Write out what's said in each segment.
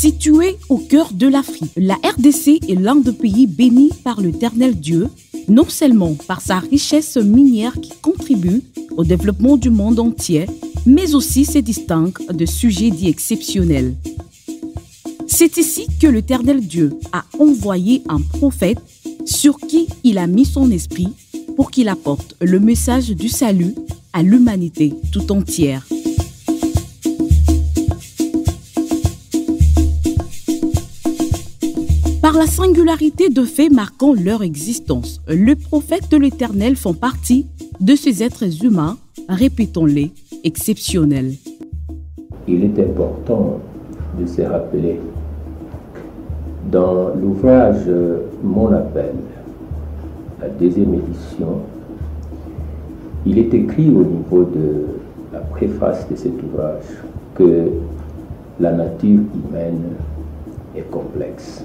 Située au cœur de l'Afrique, la RDC est l'un des pays bénis par l'Éternel Dieu, non seulement par sa richesse minière qui contribue au développement du monde entier, mais aussi se distingue de sujets dits exceptionnels. C'est ici que l'Éternel Dieu a envoyé un prophète sur qui il a mis son esprit pour qu'il apporte le message du salut à l'humanité tout entière. Par la singularité de faits marquant leur existence, les prophètes de l'Éternel font partie de ces êtres humains, répétons-les, exceptionnels. Il est important de se rappeler, dans l'ouvrage Mon appel, la deuxième édition, il est écrit au niveau de la préface de cet ouvrage que la nature humaine est complexe.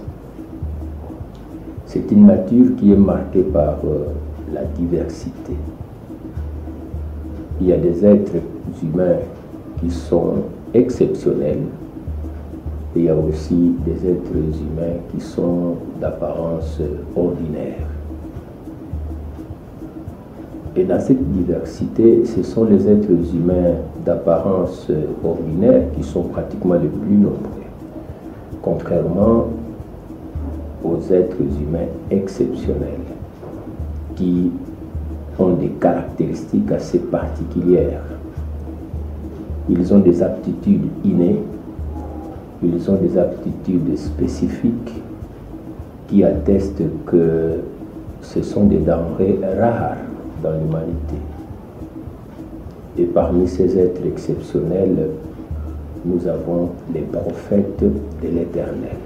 C'est une nature qui est marquée par la diversité. Il y a des êtres humains qui sont exceptionnels et il y a aussi des êtres humains qui sont d'apparence ordinaire. Et dans cette diversité, ce sont les êtres humains d'apparence ordinaire qui sont pratiquement les plus nombreux, contrairement aux êtres humains exceptionnels qui ont des caractéristiques assez particulières. Ils ont des aptitudes innées, ils ont des aptitudes spécifiques qui attestent que ce sont des denrées rares dans l'humanité. Et parmi ces êtres exceptionnels, nous avons les prophètes de l'Éternel.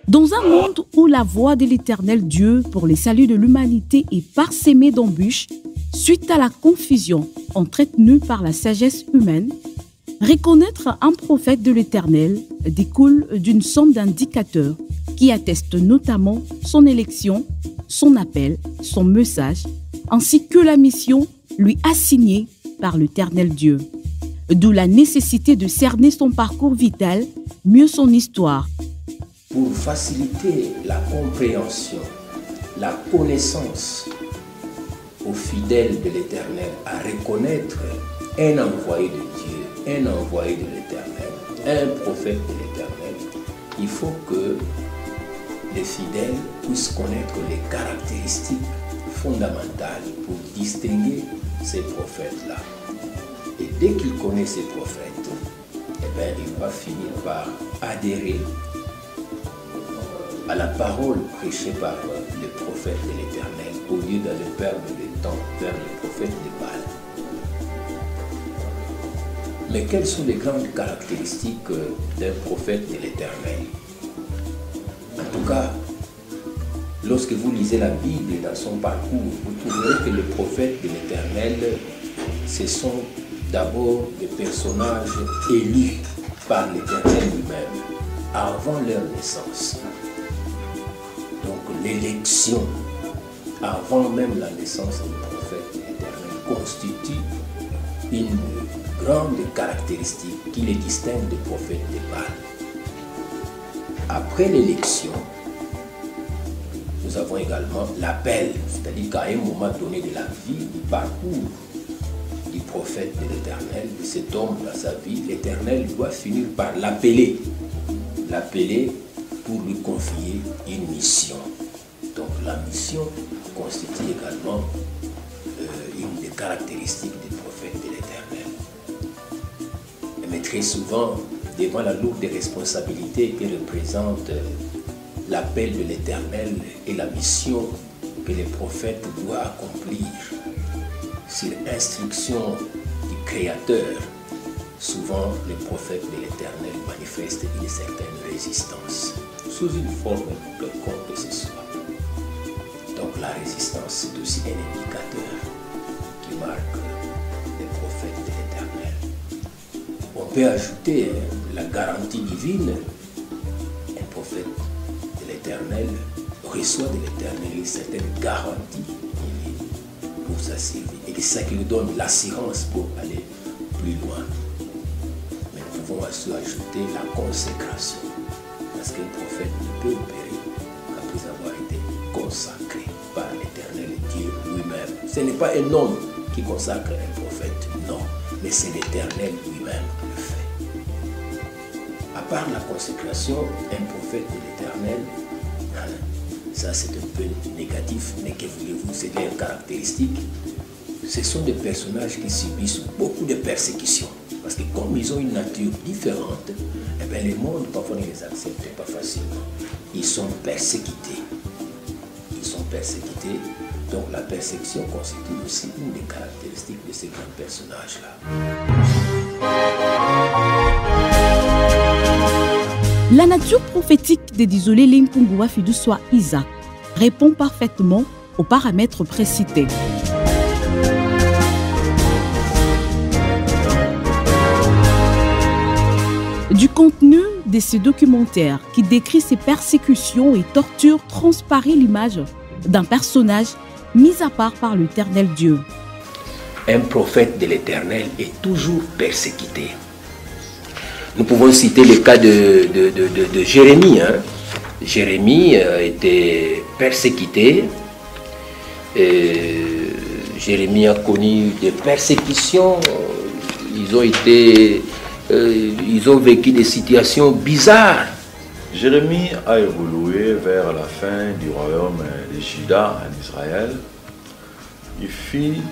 Dans un monde où la voix de l'Éternel Dieu pour les saluts de l'humanité est parsemée d'embûches, suite à la confusion entretenue par la sagesse humaine, reconnaître un prophète de l'Éternel découle d'une somme d'indicateurs qui attestent notamment son élection, son appel, son message, ainsi que la mission lui assignée par l'Éternel Dieu. D'où la nécessité de cerner son parcours vital, mieux son histoire. Pour faciliter la compréhension, la connaissance aux fidèles de l'Éternel à reconnaître un envoyé de Dieu, un envoyé de l'Éternel, un prophète de l'Éternel, il faut que les fidèles puissent connaître les caractéristiques fondamentales pour distinguer ces prophètes-là. Et dès qu'il connaît ces prophètes, eh bien, il va finir par adhérer à la parole prêchée par les prophètes de l'Éternel, au lieu d'aller perdre le temps vers les prophètes de Baal. Mais quelles sont les grandes caractéristiques d'un prophète de l'Éternel? En tout cas, lorsque vous lisez la Bible dans son parcours, vous trouverez que les prophètes de l'Éternel, ce sont d'abord des personnages élus par l'Éternel lui-même, avant leur naissance. Donc l'élection, avant même la naissance du prophète de l'Éternel, constitue une grande caractéristique qui les distingue des prophètes de Baal. Après l'élection, nous avons également l'appel, c'est-à-dire qu'à un moment donné de la vie, du parcours du prophète de l'Éternel, de cet homme dans sa vie, l'Éternel doit finir par l'appeler pour lui confier une mission. Donc la mission constitue également une des caractéristiques des prophètes de l'Éternel. Mais très souvent, devant la lourde responsabilité que représente l'appel de l'Éternel et la mission que les prophètes doivent accomplir sur instruction du Créateur, souvent les prophètes de l'Éternel manifestent une certaine résistance, sous une forme quelconque que ce soit. Donc la résistance, c'est aussi un indicateur qui marque les prophètes de l'Éternel. On peut ajouter la garantie divine. Un prophète de l'Éternel reçoit de l'Éternel une certaine garantie divine pour sa survie. Et c'est ça qui lui donne l'assurance pour aller plus loin. Mais nous pouvons aussi ajouter la consécration. Parce qu'un prophète ne peut opérer qu'après avoir été consacré par l'Éternel Dieu lui-même. Ce n'est pas un homme qui consacre un prophète, non, mais c'est l'Éternel lui-même qui le fait. À part la consécration, un prophète de l'Éternel, ça c'est un peu négatif, mais que voulez-vous, c'est leur caractéristique. Ce sont des personnages qui subissent beaucoup de persécutions. Parce que comme ils ont une nature différente, eh bien, le monde parfois ne les accepte pas facilement. Ils sont persécutés. Ils sont persécutés. Donc la persécution constitue aussi une des caractéristiques de ces grands personnages-là. La nature prophétique de Désolé Limpungua Fiduswa Isaac répond parfaitement aux paramètres précités. Du contenu de ce documentaire qui décrit ces persécutions et tortures transparaît l'image d'un personnage mis à part par l'Éternel Dieu. Un prophète de l'Éternel est toujours persécuté. Nous pouvons citer le cas de Jérémie. Jérémie était persécuté. Jérémie a connu des persécutions. Ils ont vécu des situations bizarres. Jérémie a évolué vers la fin du royaume de Juda en Israël. Il fit,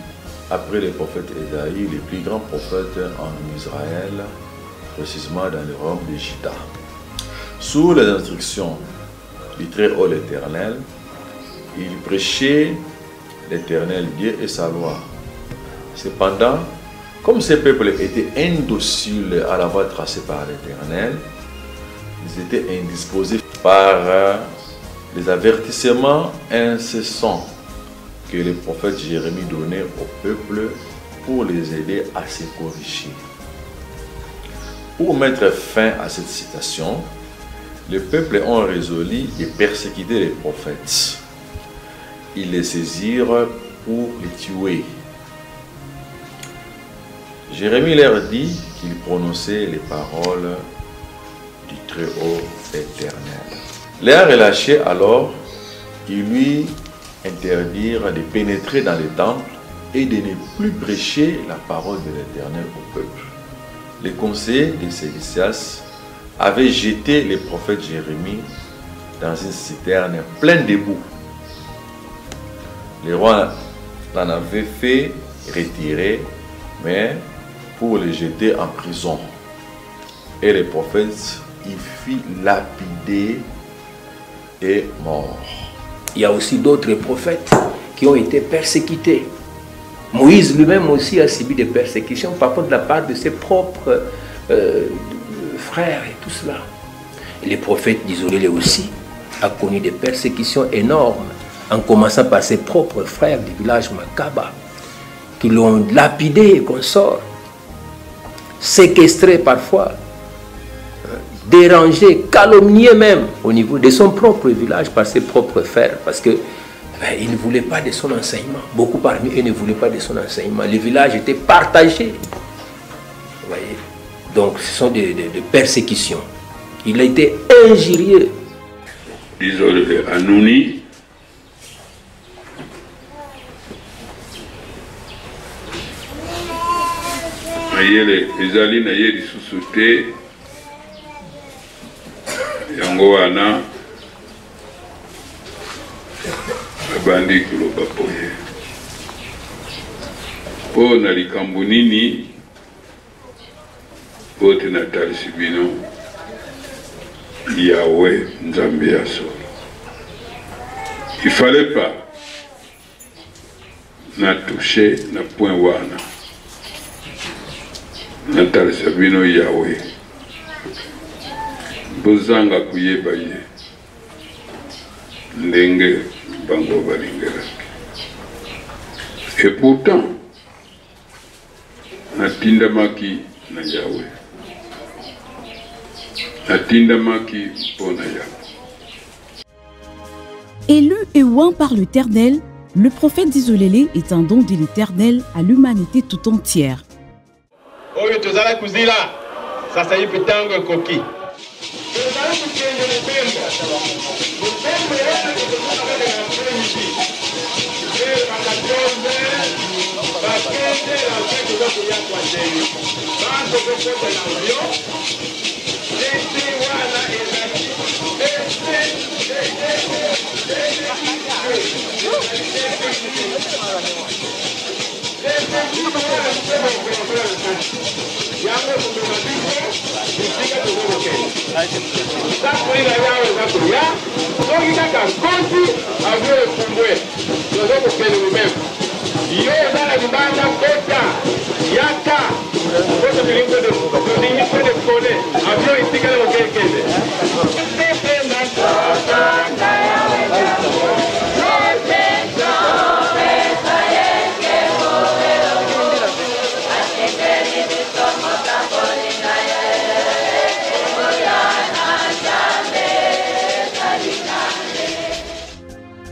après le prophète Ésaïe, les plus grands prophètes en Israël, précisément dans le royaume de Juda. Sous les instructions du Très-Haut l'Éternel, il prêchait l'Éternel Dieu et sa loi. Cependant, comme ces peuples étaient indociles à la voie tracée par l'Éternel, ils étaient indisposés par les avertissements incessants que le prophète Jérémie donnait au peuple pour les aider à se corriger. Pour mettre fin à cette situation, les peuples ont résolu de persécuter les prophètes. Ils les saisirent pour les tuer. Jérémie leur dit qu'il prononçait les paroles du Très-Haut Éternel. Les relâchés alors, ils lui interdirent de pénétrer dans les temples et de ne plus prêcher la parole de l'Éternel au peuple. Les conseillers de Sédécias avaient jeté le prophète Jérémie dans une citerne pleine de boue. Le roi l'en avait fait retirer, mais pour le jeter en prison. Et le prophète y fut lapidé et mort. Il y a aussi d'autres prophètes qui ont été persécutés. Moïse lui-même aussi a subi des persécutions, parfois de la part de ses propres frères et tout cela. Et les prophètes d'Isolé aussi a connu des persécutions énormes, en commençant par ses propres frères du village Makaba, qui l'ont lapidé et consorts, séquestré parfois, dérangé, calomnié même au niveau de son propre village par ses propres frères, parce que il ne voulait pas de son enseignement. Beaucoup parmi eux ne voulaient pas de son enseignement. Le village était partagé. Vous voyez? Donc ce sont des persécutions. Il a été injurieux. Désolé, Anouni. Ezali na ye lisusu te yango wana abandi koloba poye mpo na likambo nini oyo te natalisi bino Yahweh Nzambe ya solo. Il fallait pas na toucher na point wana natalisa bino Yahweh bozanga kuyeba ye ndenge bango balingelaki. Et pourtant natindamaki na Yahweh, natindamaki mpona Yahweh. Élu et oint par l'Éternel, le prophète d'Isolélé est un don de l'Éternel à l'humanité tout entière. Oyo tozala kuzila sasa hivi tango koki.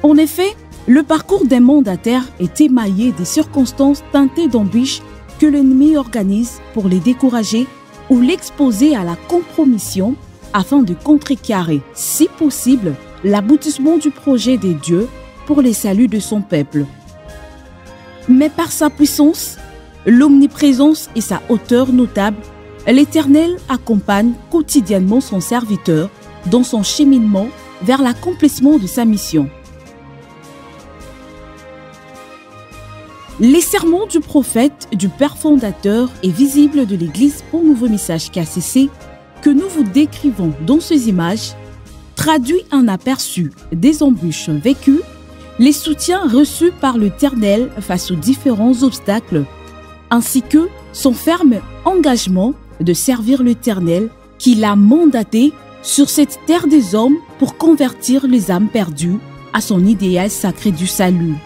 En effet, le parcours des mandataires est émaillé des circonstances teintées d'embûches que l'ennemi organise pour les décourager ou l'exposer à la compromission afin de contrecarrer, si possible, l'aboutissement du projet des dieux pour les saluts de son peuple. Mais par sa puissance, l'omniprésence et sa hauteur notable, l'Éternel accompagne quotidiennement son serviteur dans son cheminement vers l'accomplissement de sa mission. Les sermons du prophète, du Père fondateur et visible de l'Église Bon Nouveau Message KCC que nous vous décrivons dans ces images traduit un aperçu des embûches vécues, les soutiens reçus par l'Éternel face aux différents obstacles, ainsi que son ferme engagement de servir l'Éternel qui l'a mandaté sur cette terre des hommes pour convertir les âmes perdues à son idéal sacré du salut.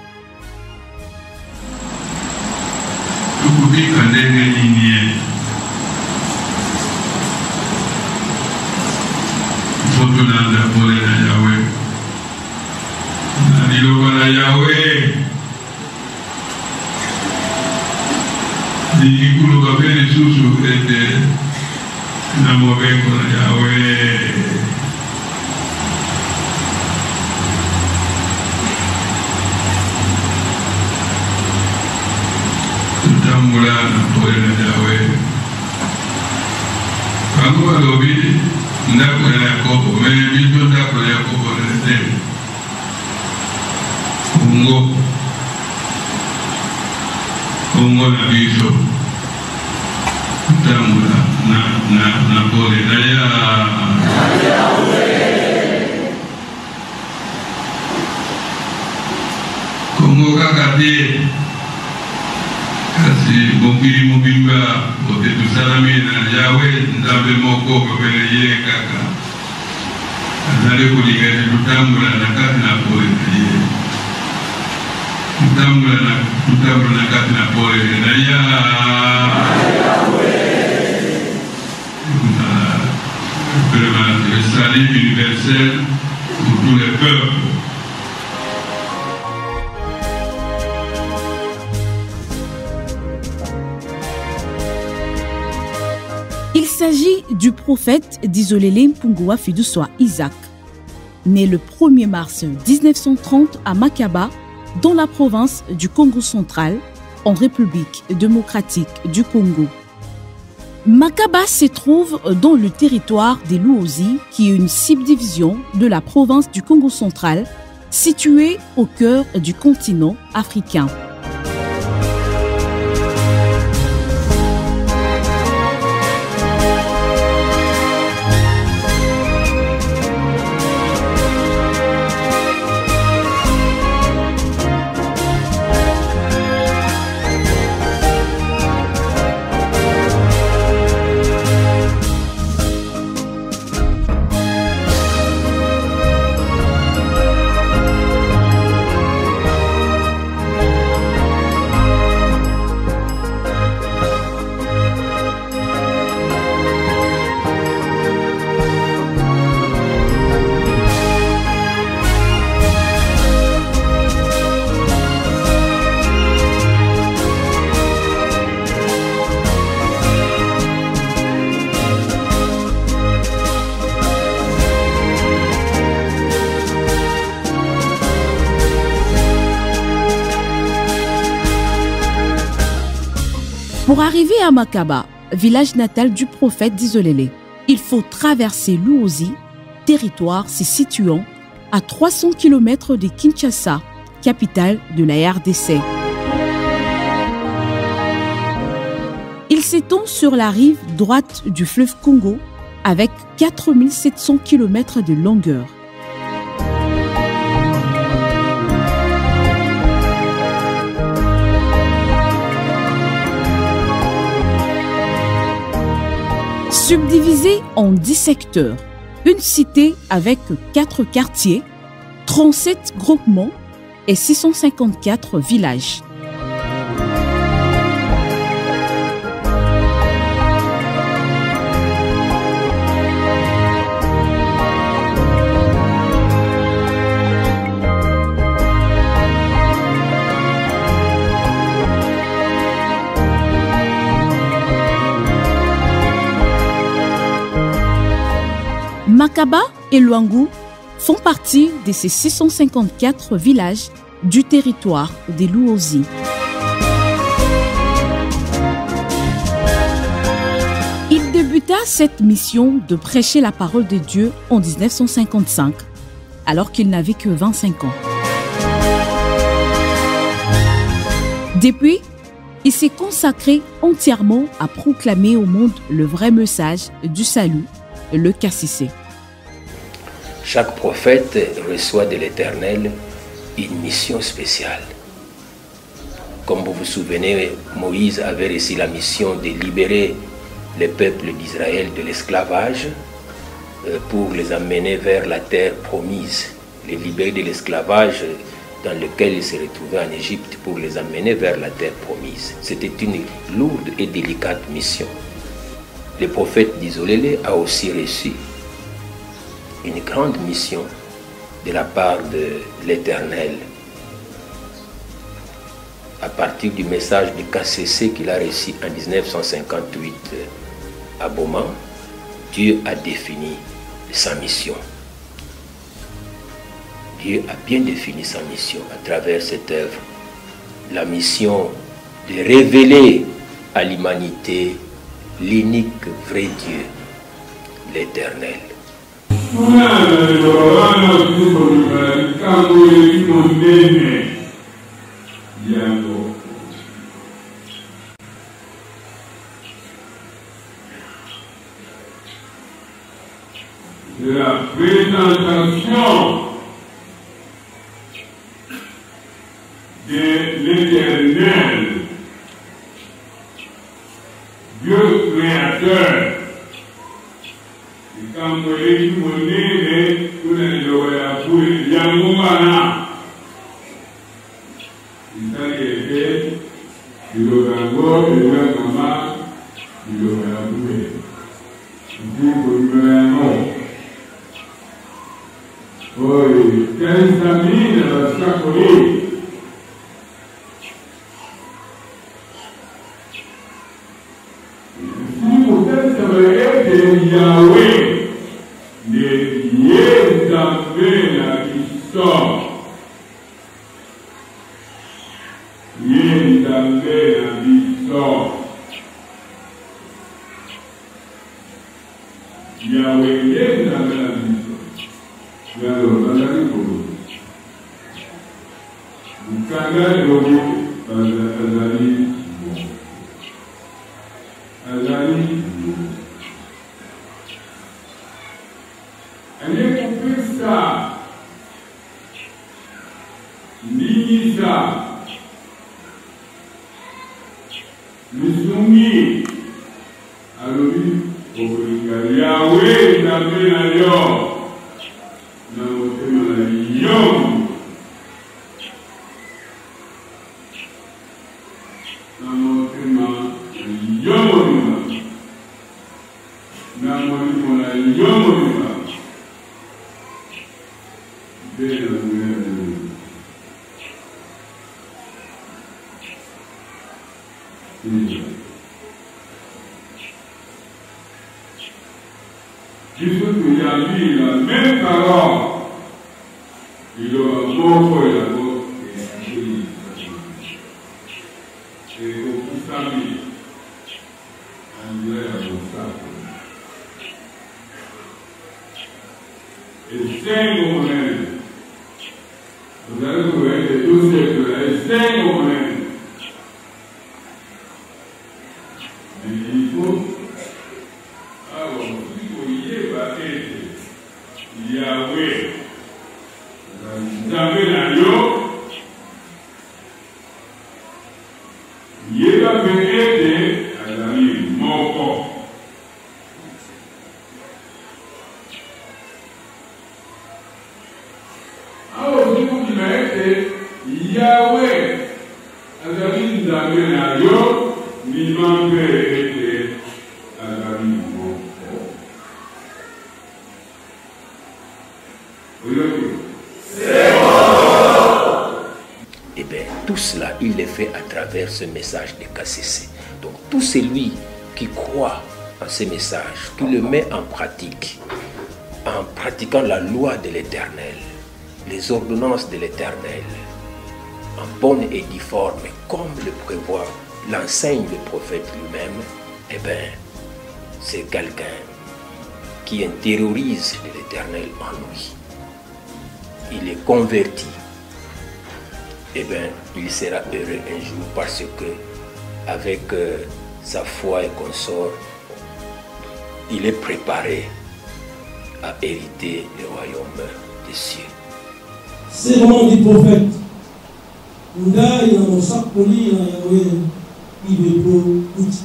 Le salut universel pour tous les peuples. Il s'agit du prophète d'Isolélé Mpungua Fiduswa Isaac, né le 1er mars 1930 à Makaba, dans la province du Congo central, en République démocratique du Congo. Makaba se trouve dans le territoire des Luozi, qui est une subdivision de la province du Congo central, situé au cœur du continent africain. Pour arriver à Makaba, village natal du prophète d'Isolélé, il faut traverser l'Uozi, territoire se situant à 300 km de Kinshasa, capitale de la RDC. Il s'étend sur la rive droite du fleuve Congo avec 4700 km de longueur. Subdivisé en 10 secteurs, une cité avec 4 quartiers, 37 groupements et 654 villages. Makaba et Luangu font partie de ces 654 villages du territoire de l'Uozi. Il débuta cette mission de prêcher la parole de Dieu en 1955, alors qu'il n'avait que 25 ans. Depuis, il s'est consacré entièrement à proclamer au monde le vrai message du salut, le Kassissé. Chaque prophète reçoit de l'Éternel une mission spéciale. Comme vous vous souvenez, Moïse avait reçu la mission de libérer le peuple d'Israël de l'esclavage pour les amener vers la terre promise, les libérer de l'esclavage dans lequel ils se retrouvaient en Égypte pour les amener vers la terre promise. C'était une lourde et délicate mission. Le prophète d'Isolélé a aussi reçu une grande mission de la part de l'Éternel. À partir du message du KCC qu'il a reçu en 1958 à Boma, Dieu a défini sa mission. Dieu a bien défini sa mission à travers cette œuvre. La mission de révéler à l'humanité l'unique vrai Dieu, l'Éternel. De la présentation de l'Éternel, Dieu créateur. Quand vous voyez tout le monde, vous allez le voir pour Yamumana. Il s'agit de l'Ogango, de l'Oganama, de l'Oganaboué. Il dit que nous oui, 15 amis de la Sakoli. Si vous êtes de Yahweh, de Yézabé la Kisson, Yézabé la Kisson, Yahweh Yézabé la Kisson. Ce message de KCC. Donc tout celui qui croit en ce message, qui le met en pratique, en pratiquant la loi de l'Éternel, les ordonnances de l'Éternel, en bonne et due forme, comme le prévoit, l'enseigne le prophète lui-même, eh bien, c'est quelqu'un qui intériorise l'Éternel en lui. Il est converti. Eh bien, il sera heureux un jour parce que, avec sa foi et consort, il est préparé à hériter le royaume des cieux. Serment du prophète. Ndai na mosakoli na Yahweh ibepo uti.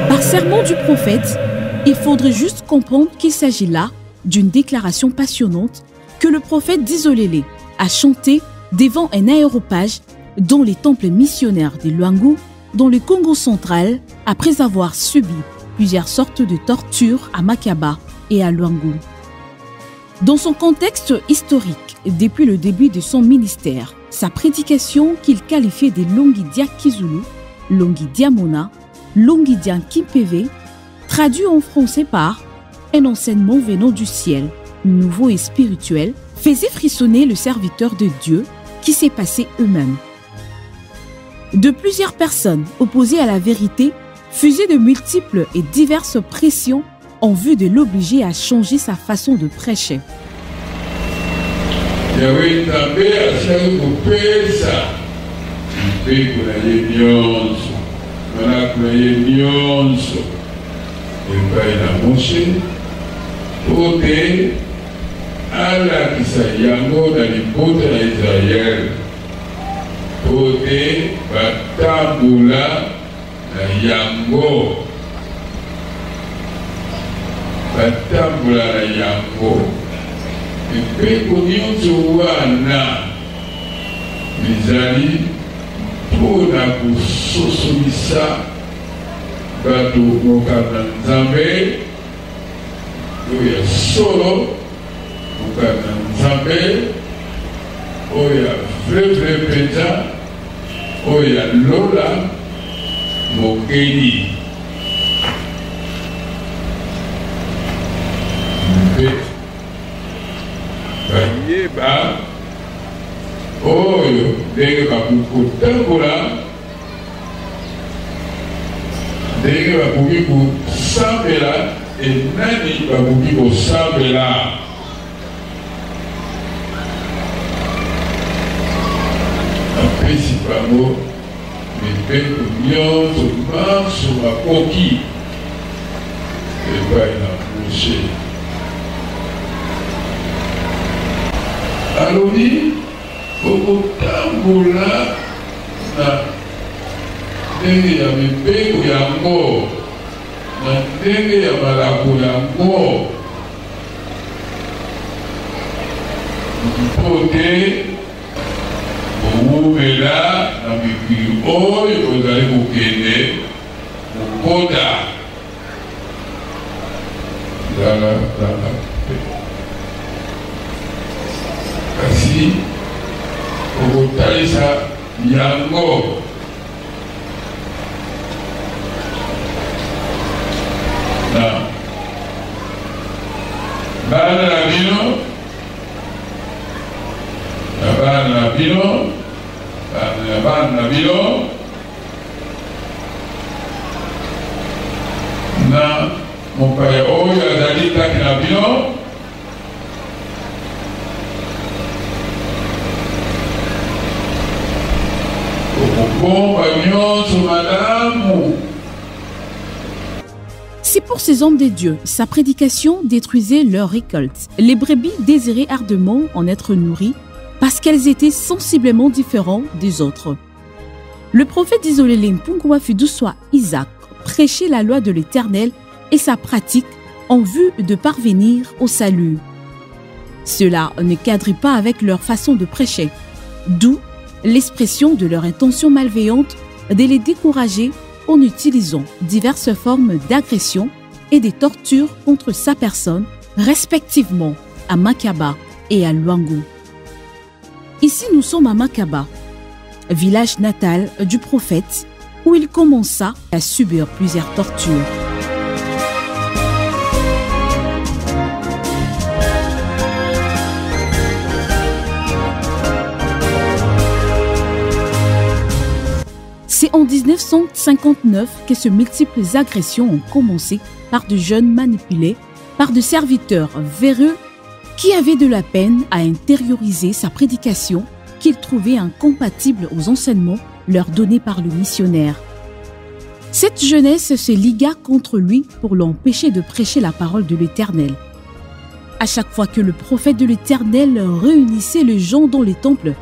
Par serment du prophète, il faudrait juste comprendre qu'il s'agit là d'une déclaration passionnante que le prophète d'Isolélé a chantée devant un aéropage dans les temples missionnaires de Luangu, dans le Congo central, après avoir subi plusieurs sortes de tortures à Makaba et à Luangu. Dans son contexte historique, depuis le début de son ministère, sa prédication qu'il qualifiait de Longidia Kizulu, Longidia Mona, Longidia Kimpeve, traduit en français par un enseignement venant du ciel, nouveau et spirituel, faisait frissonner le serviteur de Dieu qui s'est passé eux-mêmes. De plusieurs personnes opposées à la vérité faisaient de multiples et diverses pressions en vue de l'obliger à changer sa façon de prêcher. epai na Moshe po te alakisa yango na libota na Israele po te batambola na yango batambola na yango mpeko nyonso wana ezali mpona kososomisa bato mokanda Nzambe oyo ya solo mokanda Nzambe oyo ya vrai mpenza oyo ya lola mokeli mpe bayeba oyo ndenge bakotambola ndenge bakoki kosambela enani bakoki kosambela apesi bango mibeko nyonso marso bakoki epai na Moshe alobi okotambola na ndenge ya mibeko yango na ndenge ya malako yango mpo te owumela na mikili oyo ozali kokende kokota zala kasi okotalisa yango na bana na bino na mopaya oyo azali kati na bino Si pour ces hommes de Dieu, sa prédication détruisait leur récolte, les brebis désiraient ardemment en être nourries parce qu'elles étaient sensiblement différentes des autres. Le prophète Isolélé Mpungwa Fiduswa Isaac prêchait la loi de l'Éternel et sa pratique en vue de parvenir au salut. Cela ne cadrait pas avec leur façon de prêcher, d'où l'expression de leur intention malveillante de les décourager en utilisant diverses formes d'agression et de torture contre sa personne, respectivement à Makaba et à Luangu. Ici, nous sommes à Makaba, village natal du prophète, où il commença à subir plusieurs tortures. C'est en 1959 que ces multiples agressions ont commencé par de jeunes manipulés, par de serviteurs véreux qui avaient de la peine à intérioriser sa prédication qu'ils trouvaient incompatible aux enseignements leur donnés par le missionnaire. Cette jeunesse se ligua contre lui pour l'empêcher de prêcher la parole de l'Éternel. À chaque fois que le prophète de l'Éternel réunissait les gens dans les temples,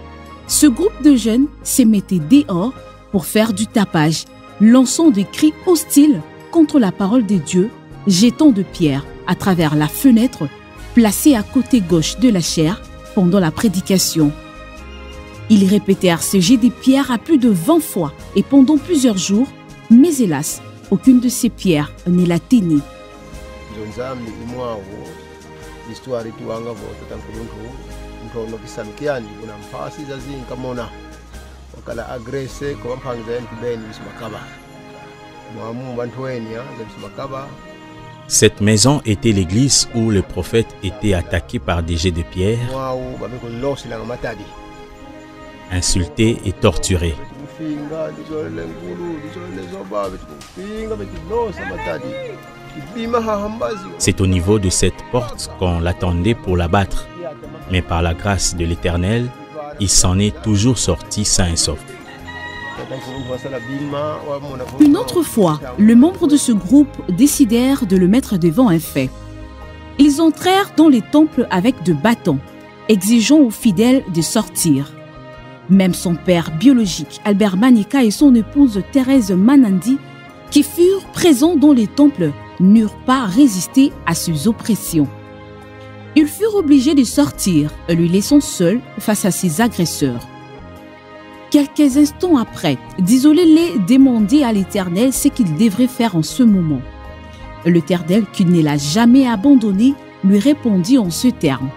ce groupe de jeunes se mettait dehors pour faire du tapage, lançant des cris hostiles contre la parole de Dieu, jetant de pierres à travers la fenêtre placée à côté gauche de la chaire pendant la prédication. Ils répétèrent ce jet de pierres à plus de 20 fois et pendant plusieurs jours, mais hélas, aucune de ces pierres ne l'atteignit. Cette maison était l'église où le prophète était attaqué par des jets de pierre, insulté et torturé. C'est au niveau de cette porte qu'on l'attendait pour l'abattre, mais par la grâce de l'Éternel, il s'en est toujours sorti sain et sauf. Une autre fois, les membres de ce groupe décidèrent de le mettre devant un fait. Ils entrèrent dans les temples avec de bâtons, exigeant aux fidèles de sortir. Même son père biologique, Albert Manika, et son épouse Thérèse Manandi, qui furent présents dans les temples, n'eurent pas résisté à ces oppressions. Ils furent obligés de sortir, lui laissant seul face à ses agresseurs. Quelques instants après, Disolélé demandait à l'Éternel ce qu'il devrait faire en ce moment. L'Éternel, qui ne l'a jamais abandonné, lui répondit en ce terme.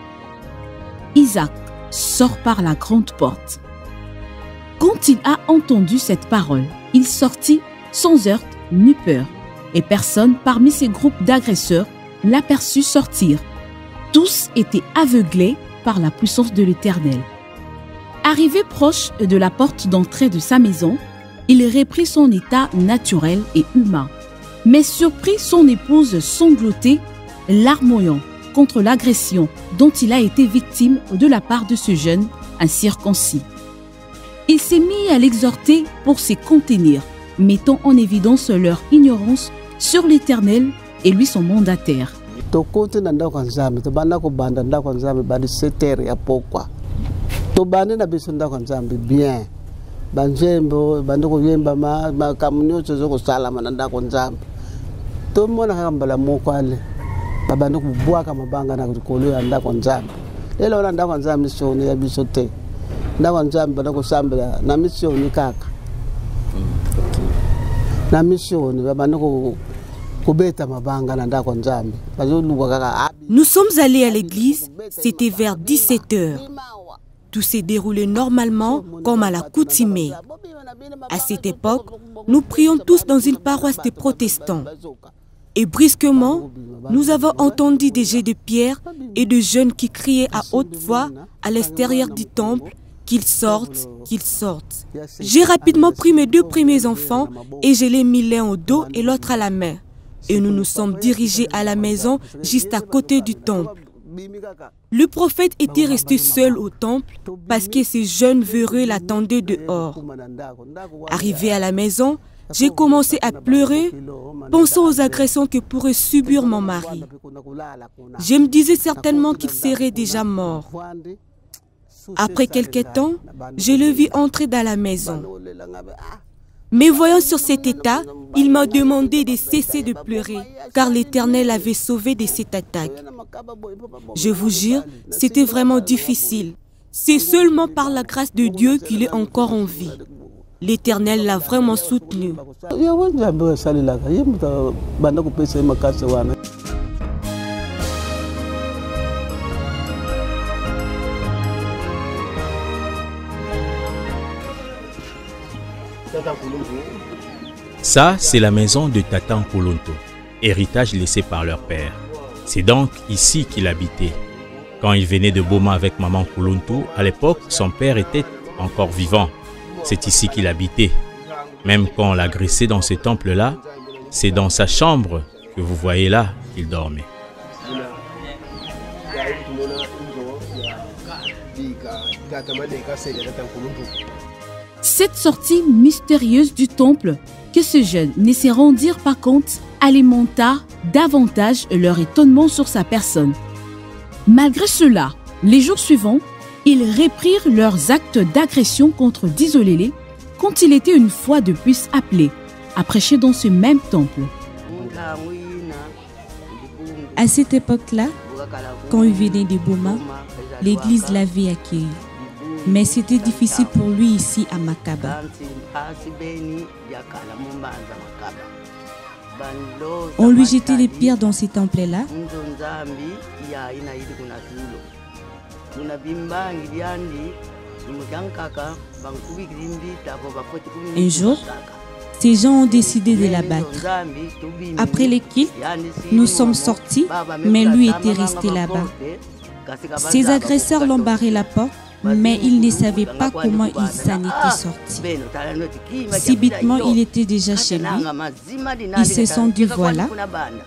Isaac, sort par la grande porte. Quand il a entendu cette parole, il sortit sans heurts ni peur, et personne parmi ces groupes d'agresseurs l'aperçut sortir. Tous étaient aveuglés par la puissance de l'Éternel. Arrivé proche de la porte d'entrée de sa maison, il reprit son état naturel et humain, mais surprit son épouse sanglotée, larmoyant contre l'agression dont il a été victime de la part de ce jeune incirconcis. Il s'est mis à l'exhorter pour se contenir, mettant en évidence leur ignorance sur l'Éternel et lui son mandataire. Tobane na biso ndako nzambe bien banjembo bandoko yemba ma kamunyo tsozo ko salama na ndako nzambe to mona kambala moko ale babandoko bwaka mabanga na kolo ya ndako nzambe lelo na ndako nzambe mission ya biso te ndako nzambe bandoko sambela na mission kaka na mission babandoko kubeta mabanga na ndako nzambe bazoluka kaka. Nous sommes allés à l'église, c'était vers 17 h. Tout s'est déroulé normalement comme à l'accoutumée. À cette époque, nous prions tous dans une paroisse des protestants. Et brusquement, nous avons entendu des jets de pierre et de jeunes qui criaient à haute voix à l'extérieur du temple qu'ils sortent, qu'ils sortent. J'ai rapidement pris mes 2 premiers enfants et je les mis l'un au dos et l'autre à la main. Et nous nous sommes dirigés à la maison juste à côté du temple. Le prophète était resté seul au temple parce que ces jeunes véreux l'attendaient dehors. Arrivé à la maison, j'ai commencé à pleurer, pensant aux agressions que pourrait subir mon mari. Je me disais certainement qu'il serait déjà mort. Après quelque temps, je le vis entrer dans la maison. Mais voyant sur cet état, il m'a demandé de cesser de pleurer, car l'Éternel l'avait sauvé de cette attaque. Je vous jure, c'était vraiment difficile. C'est seulement par la grâce de Dieu qu'il est encore en vie. L'Éternel l'a vraiment soutenu. Ça, c'est la maison de Tata Nkuluntu, héritage laissé par leur père. C'est donc ici qu'il habitait. Quand il venait de Boma avec maman Nkuluntu, à l'époque, son père était encore vivant. C'est ici qu'il habitait. Même quand on l'agressait dans ce temple-là, c'est dans sa chambre que vous voyez là qu'il dormait. Cette sortie mystérieuse du temple, que ces jeunes ne se rendirent pas compte, alimenta davantage leur étonnement sur sa personne. Malgré cela, les jours suivants, ils reprirent leurs actes d'agression contre Disolélé quand il était une fois de plus appelé à prêcher dans ce même temple. À cette époque-là, quand il venait de Boma, l'église l'avait accueilli. Mais c'était difficile pour lui ici à Makaba. On lui jetait les pierres dans ces temples-là. Un jour, ces gens ont décidé de l'abattre. Après les kills, nous sommes sortis, mais lui était resté là-bas. Ses agresseurs l'ont barré la porte, mais il ne savait pas comment il s'en était sorti. Subitement, il était déjà chez lui. Il se sont dit, voilà,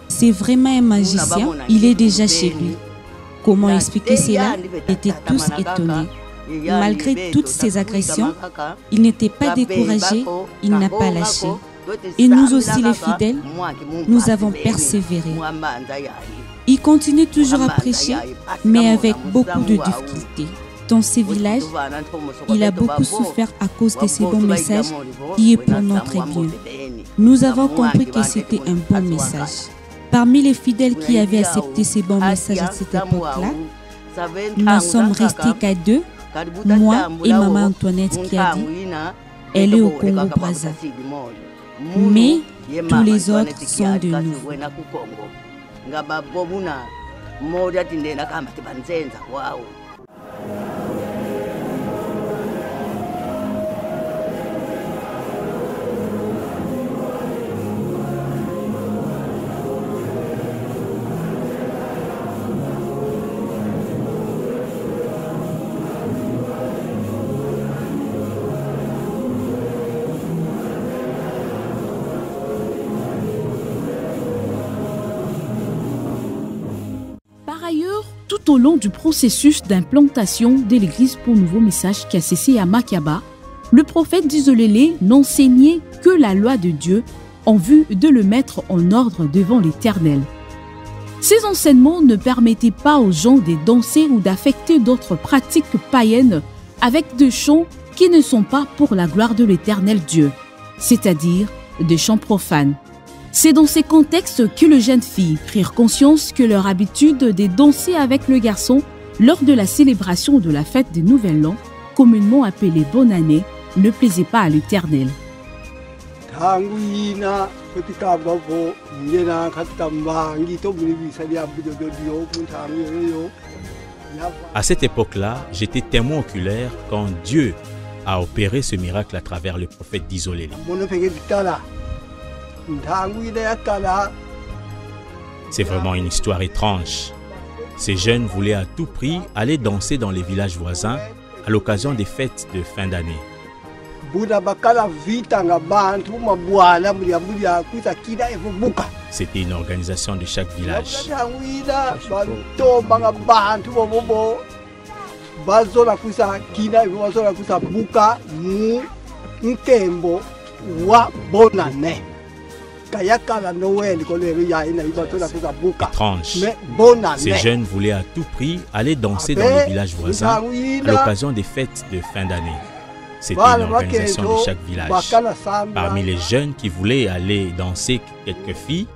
c'est vraiment un magicien, il est déjà chez lui. Comment expliquer cela? Ils étaient tous étonnés. Malgré toutes ces agressions, il n'était pas découragé, il n'a pas lâché. Et nous aussi les fidèles, nous avons persévéré. Il continue toujours à prêcher, mais avec beaucoup de difficultés. Dans ces villages, il a beaucoup souffert à cause de ces bons messages qui est pour notre bien. Nous avons compris que c'était un bon message. Parmi les fidèles qui avaient accepté ces bons messages à cette époque-là, nous n'en sommes restés qu'à 2, moi et maman Antoinette qui a dit, elle est au Congo-Brazza. Mais tous les autres sont de nouveau. Tout au long du processus d'implantation de l'église pour Nouveau Message qui a cessé à Makaba, le prophète Dizolélé n'enseignait que la loi de Dieu en vue de le mettre en ordre devant l'Éternel. Ces enseignements ne permettaient pas aux gens de danser ou d'affecter d'autres pratiques païennes avec des chants qui ne sont pas pour la gloire de l'Éternel Dieu, c'est-à-dire des chants profanes. C'est dans ces contextes que les jeunes filles prirent conscience que leur habitude de danser avec le garçon lors de la célébration de la fête du Nouvel An, communément appelée Bonne Année, ne plaisait pas à l'Éternel. À cette époque-là, j'étais témoin oculaire quand Dieu a opéré ce miracle à travers le prophète Dizolélé. C'est vraiment une histoire étrange. Ces jeunes voulaient à tout prix aller danser dans les villages voisins à l'occasion des fêtes de fin d'année. C'était une organisation de chaque village. Étrange. Ces jeunes voulaient à tout prix aller danser dans les villages voisins à l'occasion des fêtes de fin d'année. C'était une organisation de chaque village. Parmi les jeunes qui voulaient aller danser quelques filles,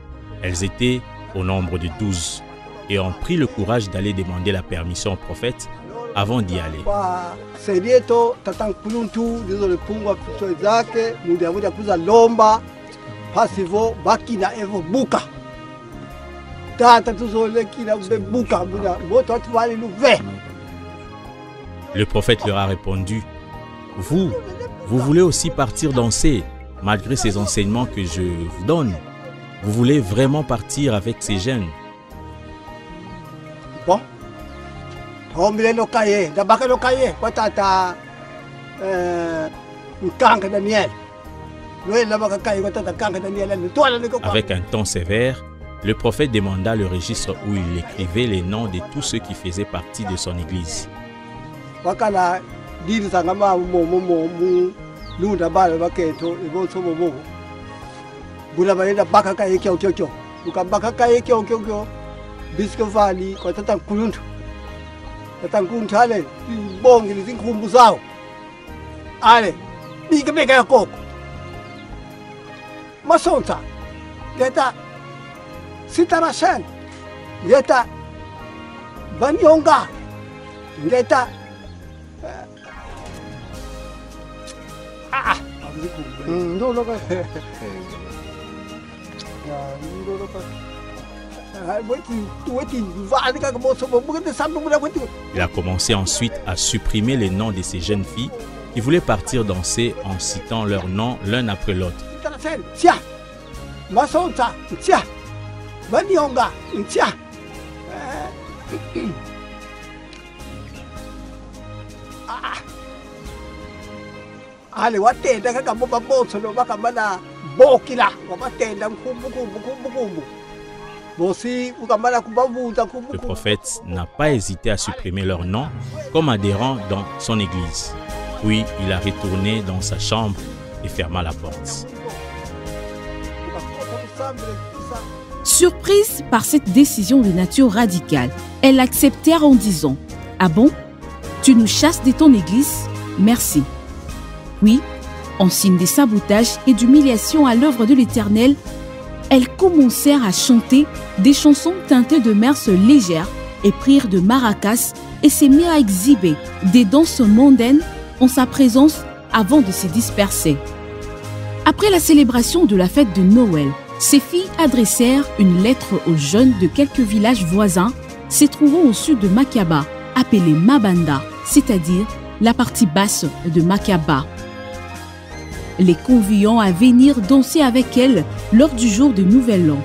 elles étaient au nombre de 12 et ont pris le courage d'aller demander la permission au prophète avant d'y aller. Le prophète leur a répondu, vous voulez aussi partir danser malgré ces enseignements que je vous donne. Vous voulez vraiment partir avec ces jeunes? Bon. Avec un ton sévère, le prophète demanda le registre où il écrivait les noms de tous ceux qui faisaient partie de son église. Masonta, Geta, Sitarashen, Geta, Banyonga, Geta, Il a commencé ensuite à supprimer les noms de ces jeunes filles qui voulaient partir danser en citant leurs noms l'un après l'autre. Ale watenda kaka boba botso no baka mana bokila wabatenda mkumbu. Le prophète n'a pas hésité à supprimer leur nom comme adhérents dans son église. Puis il a retourné dans sa chambre et ferma la porte. Surprise par cette décision de nature radicale, elles l'acceptèrent en disant « Ah bon? Tu nous chasses de ton église? Merci. » Oui, en signe de sabotage et d'humiliation à l'œuvre de l'Éternel, elles commencèrent à chanter des chansons teintées de mœurs légères et prirent de maracas et se mirent à exhiber des danses mondaines en sa présence avant de se disperser. Après la célébration de la fête de Noël, ces filles adressèrent une lettre aux jeunes de quelques villages voisins se trouvant au sud de Makaba, appelés Mabanda, c'est-à-dire la partie basse de Makaba, les conviant à venir danser avec elles lors du jour de Nouvel An,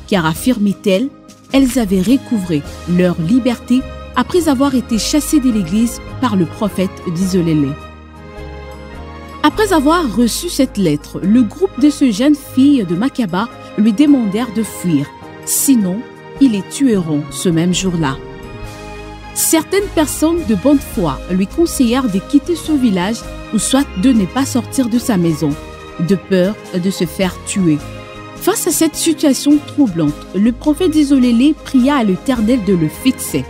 car, affirmait-elle, elles avaient recouvré leur liberté après avoir été chassées de l'église par le prophète d'Isolélé. Après avoir reçu cette lettre, le groupe de ces jeunes filles de Makaba lui demandèrent de fuir, sinon ils les tueront ce même jour-là. Certaines personnes de bonne foi lui conseillèrent de quitter ce village ou soit de ne pas sortir de sa maison, de peur de se faire tuer. Face à cette situation troublante, le prophète d'Isolélé pria à l'Éternel de le fixer.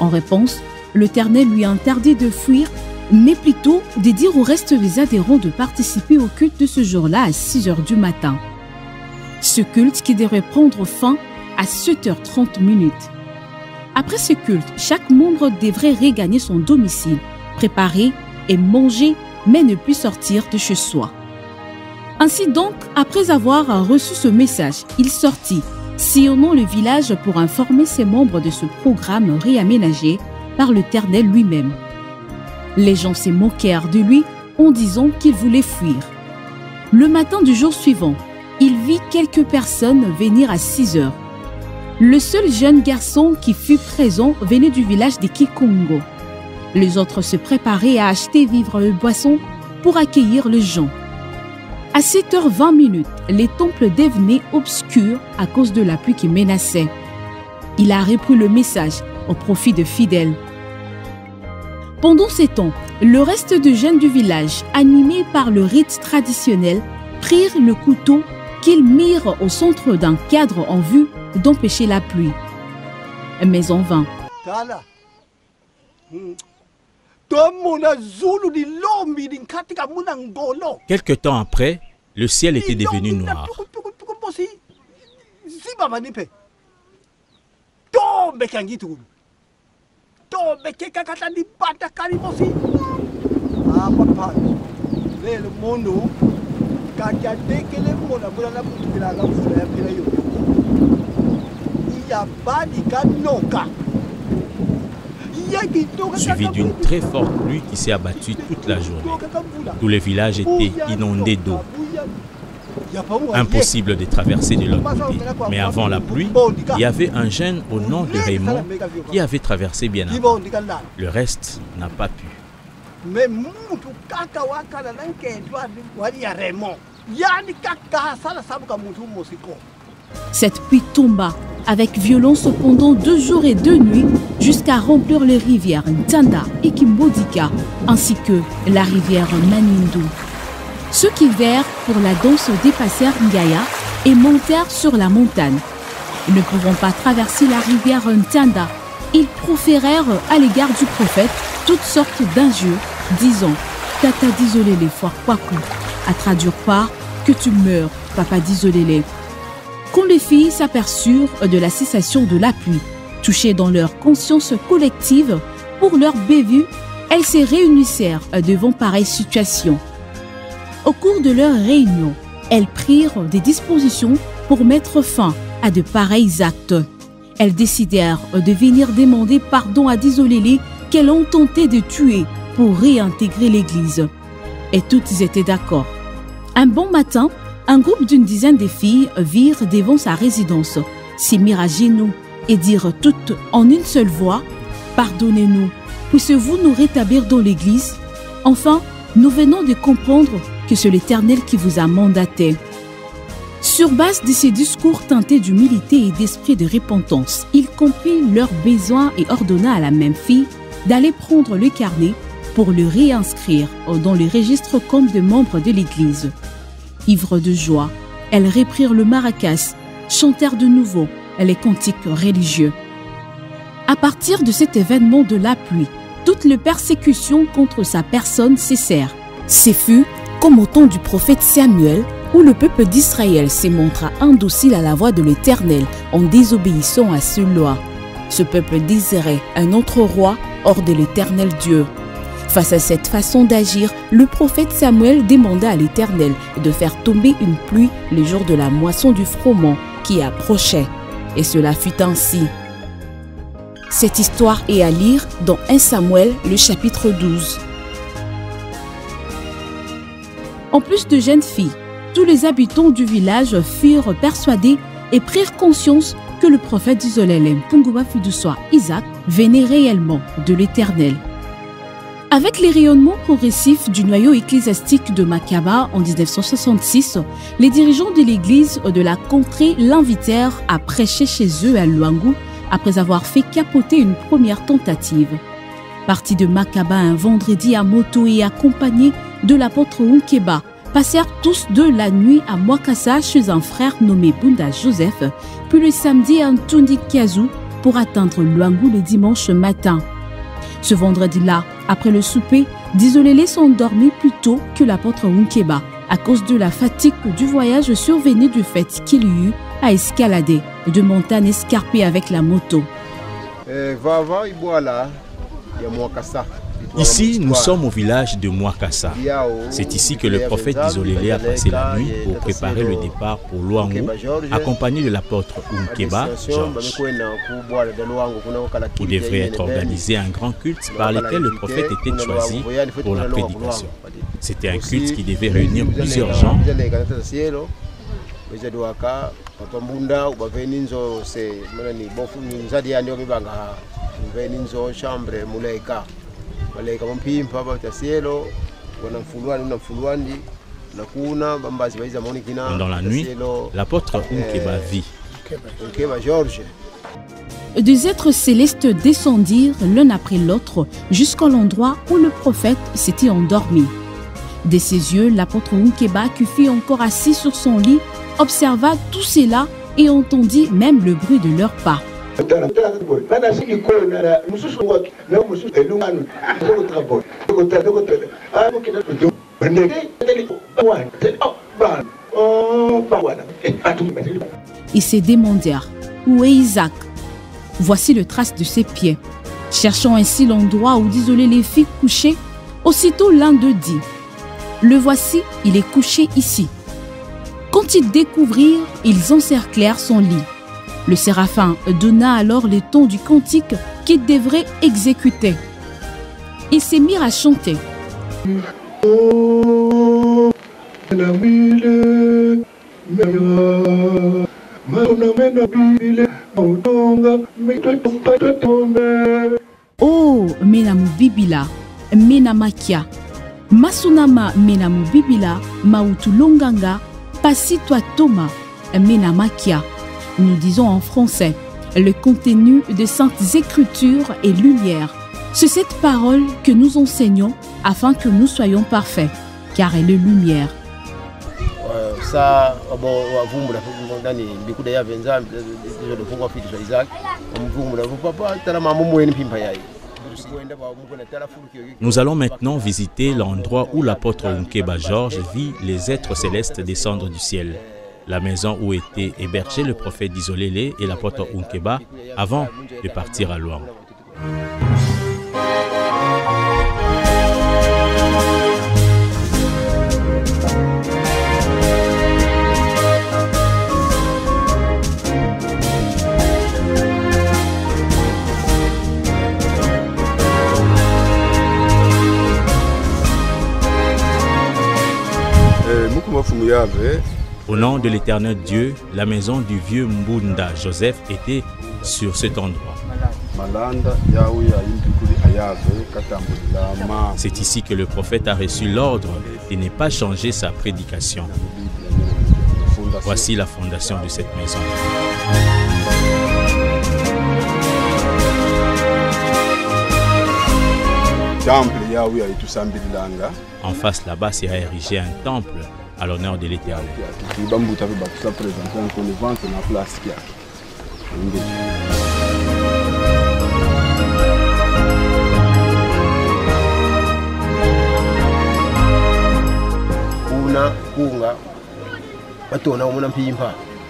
En réponse, l'Éternel lui interdit de fuir, mais plutôt de dire au reste des adhérents de participer au culte de ce jour-là à 6 h du matin. Ce culte qui devrait prendre fin à 7h30. Après ce culte, chaque membre devrait regagner son domicile, préparer et manger, mais ne plus sortir de chez soi. Ainsi donc, après avoir reçu ce message, il sortit, sillonnant le village pour informer ses membres de ce programme réaménagé par l'Éternel lui-même. Les gens se moquèrent de lui en disant qu'il voulait fuir. Le matin du jour suivant, il vit quelques personnes venir à 6 h. Le seul jeune garçon qui fut présent venait du village de Kikongo. Les autres se préparaient à acheter vivres et boissons pour accueillir les gens. À 7h20, les temples devenaient obscurs à cause de la pluie qui menaçait. Il a repris le message au profit de fidèles. Pendant ces temps, le reste des jeunes du village, animés par le rite traditionnel, prirent le couteau qu'ils mirent au centre d'un cadre en vue d'empêcher la pluie. Mais en vain. Quelque temps après, le ciel était devenu noir. Suivi d'une très forte pluie qui s'est abattue toute la journée. Tout le village était inondé d'eau. Impossible de traverser de l'autre côté. Mais avant la pluie, il y avait un jeune au nom de Raymond qui avait traversé bien avant. Le reste n'a pas pu. Cette pluie tomba avec violence pendant 2 jours et 2 nuits jusqu'à remplir les rivières Ntanda et Kimbodika ainsi que la rivière Nanindu. Ceux qui vinrent pour la danse dépassèrent Ngaya et montèrent sur la montagne. Ne pouvant pas traverser la rivière Ntanda, ils proférèrent à l'égard du prophète toutes sortes d'injures, disant « Tata d'Isolélé foire Kwaku », à traduire par « Que tu meurs, papa d'Isolélé ». Quand les filles s'aperçurent de la cessation de la pluie, touchées dans leur conscience collective pour leur bévue, elles se réunissèrent devant pareille situation. Au cours de leur réunion, elles prirent des dispositions pour mettre fin à de pareils actes. Elles décidèrent de venir demander pardon à Disolélé qu'elles ont tenté de tuer pour réintégrer l'église. Et toutes étaient d'accord. Un bon matin, un groupe d'une dizaine de filles virent devant sa résidence, s'y mirent à genoux et dirent toutes en une seule voix « Pardonnez-nous, puissiez-vous nous rétablir dans l'église? Enfin, nous venons de comprendre que c'est l'Éternel qui vous a mandaté. » Sur base de ces discours teintés d'humilité et d'esprit de repentance, il comprit leurs besoins et ordonna à la même fille d'aller prendre le carnet pour le réinscrire dans le registre comme de membres de l'Église. Ivres de joie, elles reprirent le maracas, chantèrent de nouveau les cantiques religieux. À partir de cet événement de la pluie, toutes les persécutions contre sa personne cessèrent. Ce fut comme au temps du prophète Samuel, où le peuple d'Israël se montra indocile à la voix de l'Éternel en désobéissant à ses lois. Ce peuple désirait un autre roi hors de l'Éternel Dieu. Face à cette façon d'agir, le prophète Samuel demanda à l'Éternel de faire tomber une pluie le jour de la moisson du froment qui approchait. Et cela fut ainsi. Cette histoire est à lire dans 1 Samuel, le chapitre 12. En plus de jeunes filles, tous les habitants du village furent persuadés et prirent conscience que le prophète d'Isolélem, Punguba Fiduswa Isaac, venait réellement de l'Éternel. Avec les rayonnements progressifs du noyau ecclésiastique de Makaba en 1966, les dirigeants de l'église de la contrée l'invitèrent à prêcher chez eux à Luangu après avoir fait capoter une première tentative. Partis de Makaba un vendredi à moto et accompagnés de l'apôtre Unkeba, passèrent tous deux la nuit à Mwakassa chez un frère nommé Bunda Joseph, puis le samedi à Ntundi Kiazu pour atteindre Luangu le dimanche matin. Ce vendredi-là, après le souper, Disolélé s'endormit plus tôt que l'apôtre Unkeba à cause de la fatigue du voyage survenu du fait qu'il eut à escalader de montagnes escarpées avec la moto. Ici, nous sommes au village de Mwakassa. C'est ici que le prophète Disolélé a passé la nuit pour préparer le départ pour Luangu, accompagné de l'apôtre Unkeba Georges. Il devrait être organisé un grand culte par lequel le prophète était choisi pour la prédication. C'était un culte qui devait réunir plusieurs gens. Pendant la nuit, l'apôtre Unkeba vit. Des êtres célestes descendirent l'un après l'autre jusqu'à l'endroit où le prophète s'était endormi. De ses yeux, l'apôtre Unkeba, qui fut encore assis sur son lit, observa tout cela et entendit même le bruit de leurs pas. Ils se demandèrent, où est Isaac? Voici le trace de ses pieds. Cherchant ainsi l'endroit où Disolélé fit coucher, aussitôt l'un d'eux dit, le voici, il est couché ici. Quand ils découvrirent, ils encerclèrent son lit. Le séraphin donna alors les tons du cantique qu'ils devraient exécuter. Ils se mirent à chanter. Oh, Menamu Bibila, Menamakia, Masunama Menamu Bibila, Mautulonganga, Passi-toi Thomas, Menamakia. Nous disons en français, le contenu des Saintes Écritures est lumière. C'est cette parole que nous enseignons afin que nous soyons parfaits, car elle est lumière. Nous allons maintenant visiter l'endroit où l'apôtre Unkeba Georges vit les êtres célestes descendre du ciel. La maison où était hébergé le prophète Disolélé et l'apôtre Unkeba avant de partir à Luangu. Au nom de l'Éternel Dieu, la maison du vieux Mbunda Joseph était sur cet endroit. C'est ici que le prophète a reçu l'ordre de ne pas changer sa prédication. Voici la fondation de cette maison. En face là-bas sera érigé un temple à l'honneur de l'Éternel.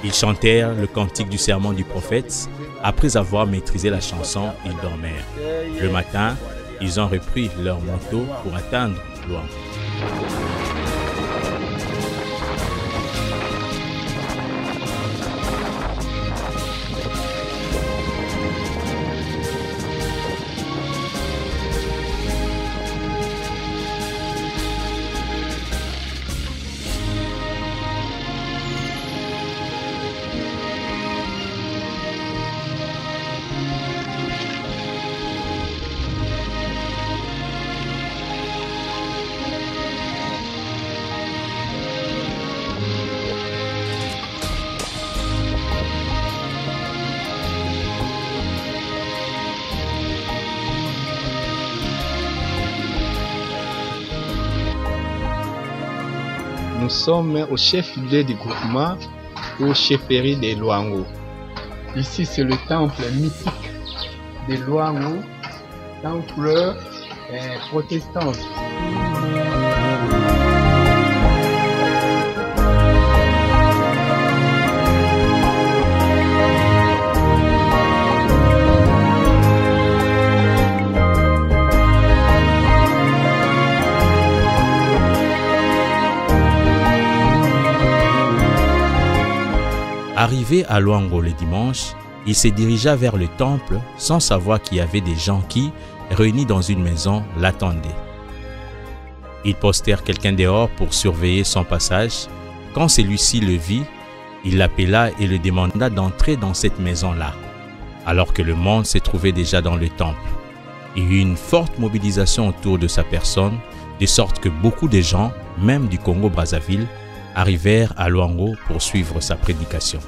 Ils chantèrent le cantique du sermon du prophète. Après avoir maîtrisé la chanson, ils dormèrent. Le matin, ils ont repris leur moto pour atteindre Luango. Nous sommes au chef-lieu du groupement, au chefferie de Luango. Ici, c'est le temple mythique de Luango, temple protestant. Arrivé à Luango le dimanche, il se dirigea vers le temple sans savoir qu'il y avait des gens qui, réunis dans une maison, l'attendaient. Ils postèrent quelqu'un dehors pour surveiller son passage. Quand celui-ci le vit, il l'appela et le demanda d'entrer dans cette maison-là, alors que le monde se trouvait déjà dans le temple. Il y eut une forte mobilisation autour de sa personne, de sorte que beaucoup de gens, même du Congo-Brazzaville, arrivèrent à Luango pour suivre sa prédication.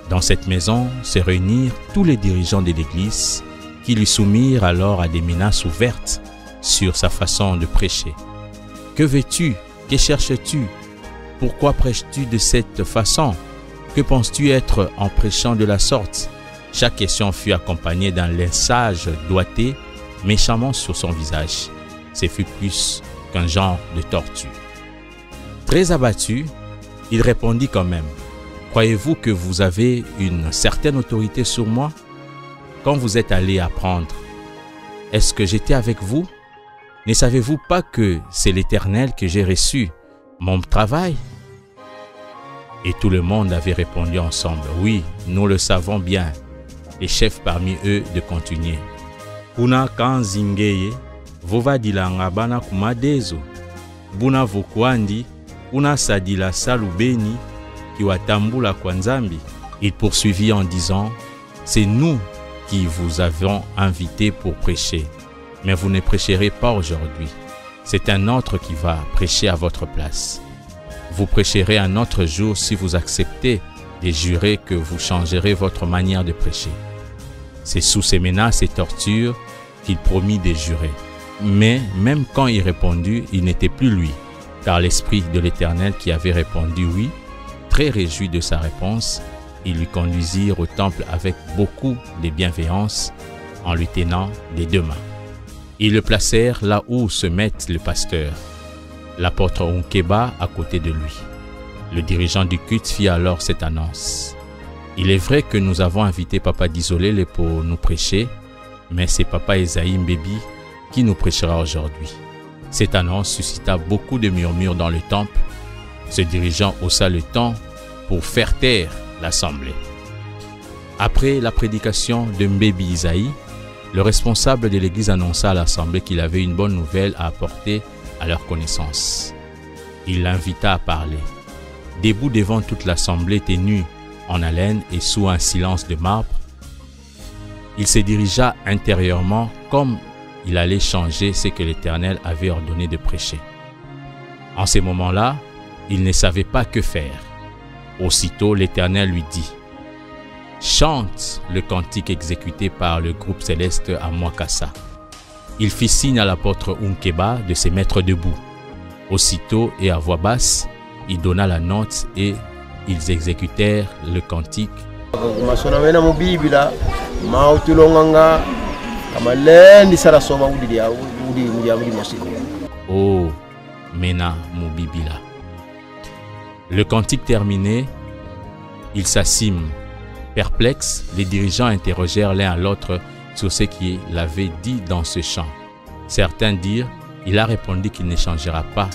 Dans cette maison se réunirent tous les dirigeants de l'Église qui lui soumirent alors à des menaces ouvertes sur sa façon de prêcher. « Que veux-tu? Que cherches-tu? Pourquoi prêches-tu de cette façon? Que penses-tu être en prêchant de la sorte ?» Chaque question fut accompagnée d'un lynchage doigté méchamment sur son visage. Ce fut plus qu'un genre de torture. Très abattu, il répondit quand même. « Croyez-vous que vous avez une certaine autorité sur moi? Quand vous êtes allé apprendre, est-ce que j'étais avec vous? Ne savez-vous pas que c'est l'Éternel que j'ai reçu mon travail? » Et tout le monde avait répondu ensemble. « Oui, nous le savons bien. » Les chefs parmi eux de continuer. « Kuna kanzingeye, vovadilanga bana kumadezo, buna vokwandi, una sadila salubeni, kiwatambula kwa Nzambi. » Il poursuivit en disant, « C'est nous qui vous avons invité pour prêcher, mais vous ne prêcherez pas aujourd'hui. C'est un autre qui va prêcher à votre place. Vous prêcherez un autre jour si vous acceptez de jurer que vous changerez votre manière de prêcher. » C'est sous ces menaces et tortures qu'il promit de jurer. Mais même quand il répondit, il n'était plus lui, car l'Esprit de l'Éternel qui avait répondu oui, très réjoui de sa réponse, ils lui conduisirent au temple avec beaucoup de bienveillance en lui tenant des deux mains. Ils le placèrent là où se met le pasteur, l'apôtre Onkeba à côté de lui. Le dirigeant du culte fit alors cette annonce. « Il est vrai que nous avons invité Papa Disolele pour nous prêcher, mais c'est Papa Esaïe Mbébi qui nous prêchera aujourd'hui. » Cette annonce suscita beaucoup de murmures dans le temple. Ce dirigeant haussa le ton pour faire taire l'assemblée. Après la prédication de Mbébi Isaïe, le responsable de l'église annonça à l'assemblée qu'il avait une bonne nouvelle à apporter à leur connaissance. Il l'invita à parler. Debout devant toute l'assemblée tenue en haleine et sous un silence de marbre, il se dirigea intérieurement comme il allait changer ce que l'Éternel avait ordonné de prêcher. En ces moments-là, il ne savait pas que faire. Aussitôt l'Éternel lui dit, « Chante le cantique exécuté par le groupe céleste à Mwakassa. » Il fit signe à l'apôtre Unkeba de se mettre debout. Aussitôt et à voix basse, il donna la note et ils exécutèrent le cantique. Oh, Mena Mubibila. Le cantique terminé, ils s'assiment. Perplexes, les dirigeants interrogèrent l'un à l'autre sur ce qu'il avait dit dans ce chant. Certains dirent, il a répondu qu'il ne changera pas,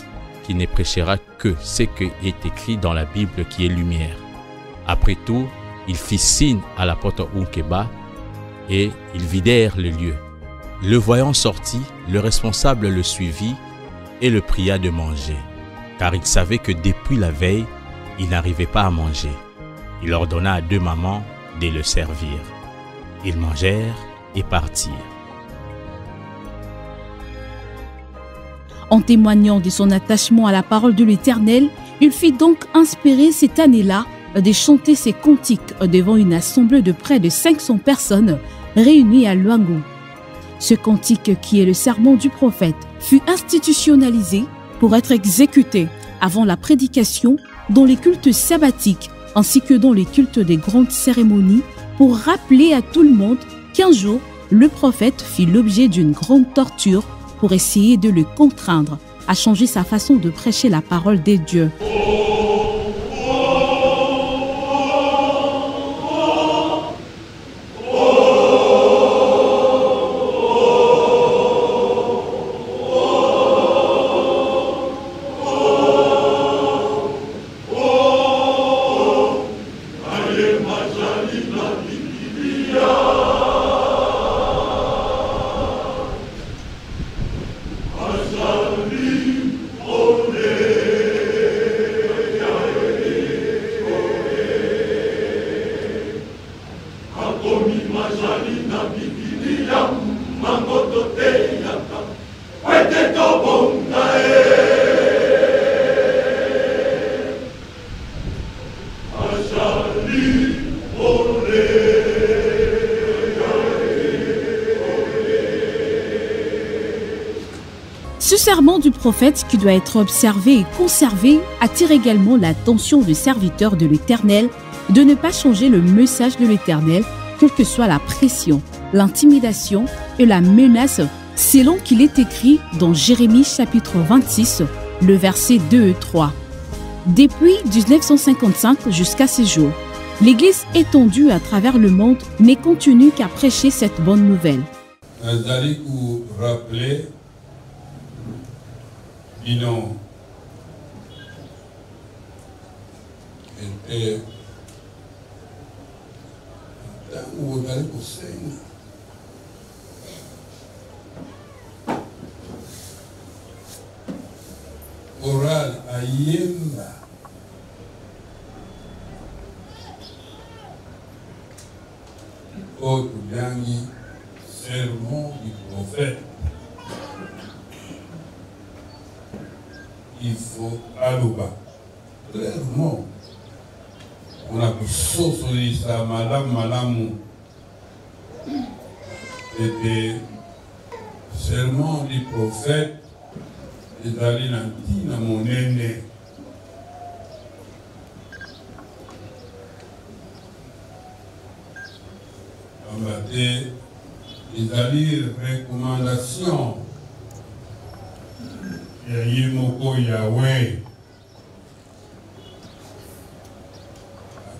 qu'il ne prêchera que ce qui est écrit dans la Bible qui est lumière. Après tout, il fit signe à l'apôtre Unkeba et ils vidèrent le lieu. Le voyant sorti, le responsable le suivit et le pria de manger, car il savait que depuis la veille, il n'arrivait pas à manger. Il ordonna à 2 mamans de le servir. Ils mangèrent et partirent. En témoignant de son attachement à la parole de l'Éternel, il fut donc inspiré cette année-là de chanter ses cantiques devant une assemblée de près de 500 personnes réunies à Luango. Ce cantique, qui est le sermon du prophète, fut institutionnalisé pour être exécuté avant la prédication dans les cultes sabbatiques ainsi que dans les cultes des grandes cérémonies pour rappeler à tout le monde qu'un jour, le prophète fit l'objet d'une grande torture pour essayer de le contraindre à changer sa façon de prêcher la parole des dieux. Ce serment du prophète, qui doit être observé et conservé, attire également l'attention des serviteurs de l'Éternel de ne pas changer le message de l'Éternel, quelle que soit la pression, l'intimidation et la menace, selon qu'il est écrit dans Jérémie chapitre 26, le verset 2 et 3. Depuis 1955 jusqu'à ce jour, l'Église étendue à travers le monde ne continue qu'à prêcher cette bonne nouvelle. Bino était ntango ozali kosenga oral ayemba oyo tobengi sermon du prophète. Il faut aluba clairement on a kusosolisa malamu et serment du prophète ezali na ntina monene ambate ezali recommandation ya moko Yahweh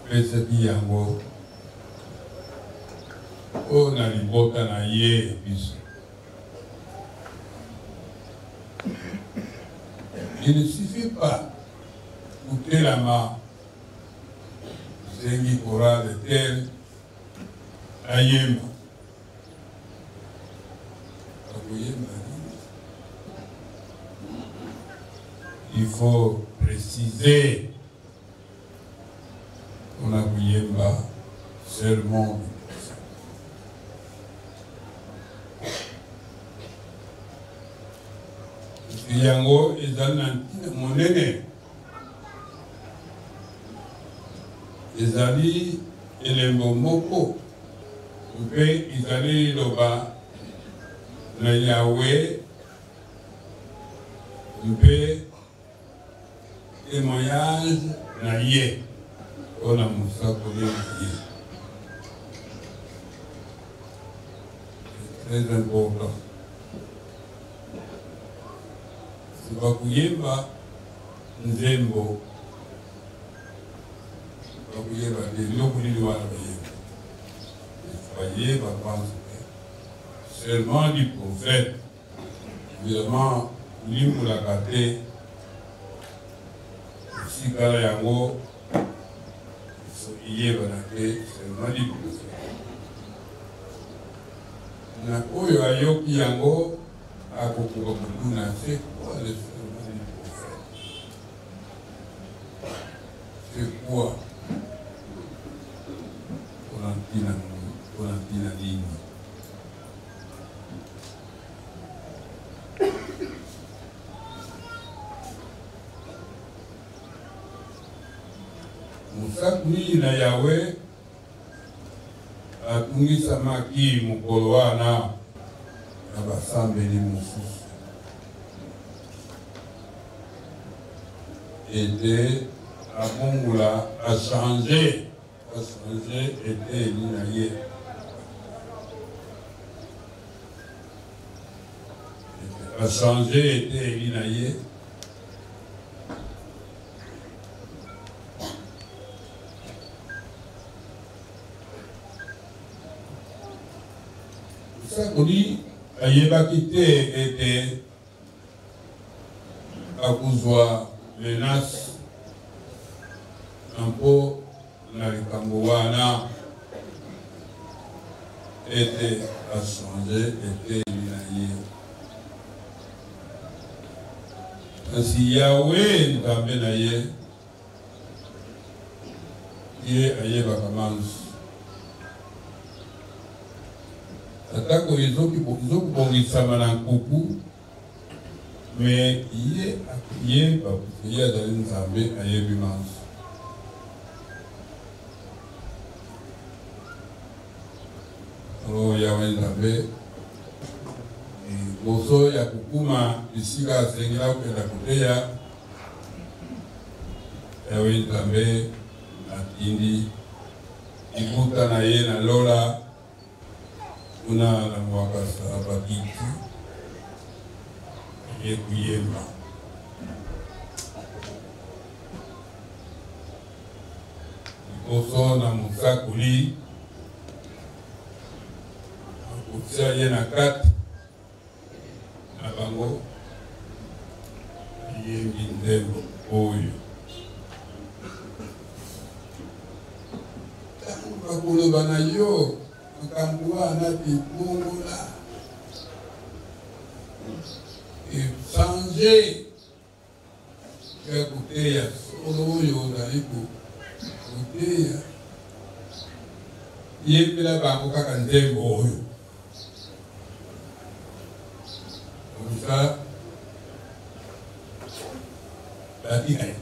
apesaki yango oyo na libota na ye biso. Il ne suffit pas kutelama zengi chorale tel ayemba akoyemba. Il faut préciser qu'on a Bouyemba seulement. Yango ezali na ntina monene ezali elembo moko mpe ezali loba na Yahweh mpe témoignage na ye mpona mosakoli na ye. C'est très important. Bakuyemba nzembo bakuyemba biloko nini wana bayemba pense seulement du prophète évidemment limulaka te esikala yango iyebana te seulement du prophète na oyo ayoki yango akokoka kotuna c'est quoi le serment du prophète? C'est quoi? Olantina nini? Mosakoli na Yahweh atungisamaki mokolo wana na basambeli mosusu ete abongola achange ete eli na ye achange ete eli na ye Mosakoli ayebaki te ete akozwa menace mpo na likambo wana ete achange ete eli na ye kasi Yahweh nzambe na ye ayebaka manzu atako ezokubongisama na nkuku me ye akuyeba ye azali nzambe ayebi manzu Yahweh nzambe boso ya kukuma bisika asengela kokenda koteya Yahweh nzambe atindi ikuta na ye na lola kuna na mwakasa abakiti ye kuyemba liboso na mosakoli akotia ye na kati na bango yembi nzembo oyo bakoloba na yo makambo wana ebongola echange ya koteya solo oyo ozali koteya yembela bango kaka nzembo oyo komisa batina ye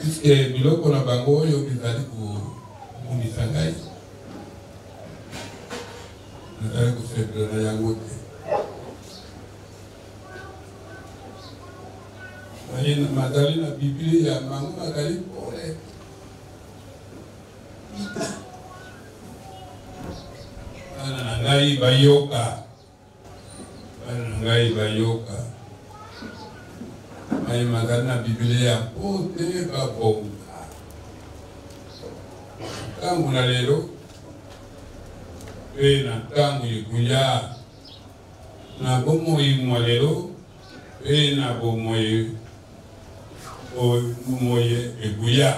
puisque biloko na bango oyo bizali komonisa ngai nazali kosepela na yango te mazali na biblie ya bango mazali pole bana na ngai bayoka mai mazali na biblie ya pote babonga ntango na lelo pe na ntango ekuya na bomoi mwa lelo pe na bomoi ekuya